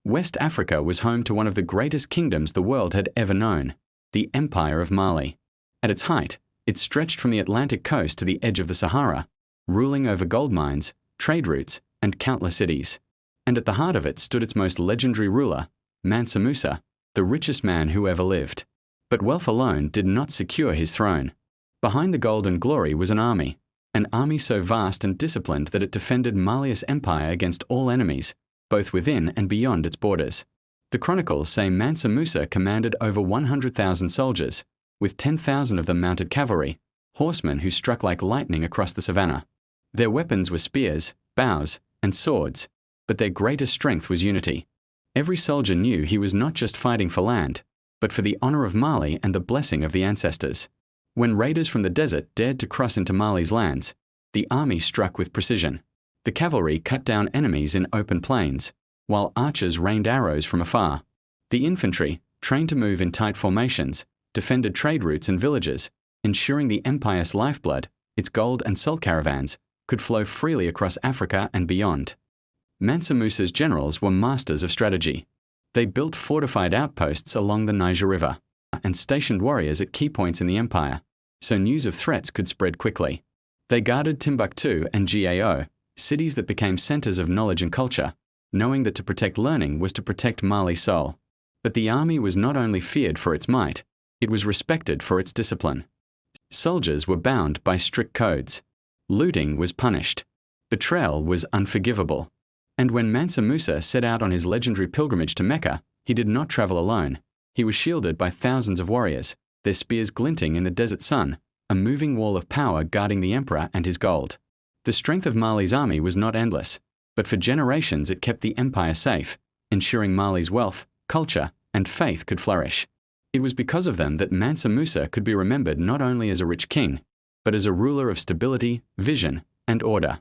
West Africa was home to one of the greatest kingdoms the world had ever known, the Empire of Mali. At its height, it stretched from the Atlantic coast to the edge of the Sahara, ruling over gold mines, trade routes, and countless cities. And at the heart of it stood its most legendary ruler, Mansa Musa, the richest man who ever lived. But wealth alone did not secure his throne. Behind the gold and glory was an army so vast and disciplined that it defended Mali's empire against all enemies, both within and beyond its borders. The chronicles say Mansa Musa commanded over 100,000 soldiers, with 10,000 of them mounted cavalry, horsemen who struck like lightning across the savannah. Their weapons were spears, bows, and swords, but their greatest strength was unity. Every soldier knew he was not just fighting for land, but for the honor of Mali and the blessing of the ancestors. When raiders from the desert dared to cross into Mali's lands, the army struck with precision. The cavalry cut down enemies in open plains, while archers rained arrows from afar. The infantry, trained to move in tight formations, defended trade routes and villages, ensuring the empire's lifeblood, its gold and salt caravans, could flow freely across Africa and beyond. Mansa Musa's generals were masters of strategy. They built fortified outposts along the Niger River and stationed warriors at key points in the empire, so news of threats could spread quickly. They guarded Timbuktu and Gao, cities that became centers of knowledge and culture, knowing that to protect learning was to protect Mali's soul. But the army was not only feared for its might, it was respected for its discipline. Soldiers were bound by strict codes. Looting was punished. Betrayal was unforgivable. And when Mansa Musa set out on his legendary pilgrimage to Mecca, he did not travel alone. He was shielded by thousands of warriors, their spears glinting in the desert sun, a moving wall of power guarding the emperor and his gold. The strength of Mali's army was not endless, but for generations it kept the empire safe, ensuring Mali's wealth, culture, and faith could flourish. It was because of them that Mansa Musa could be remembered not only as a rich king, but as a ruler of stability, vision, and order.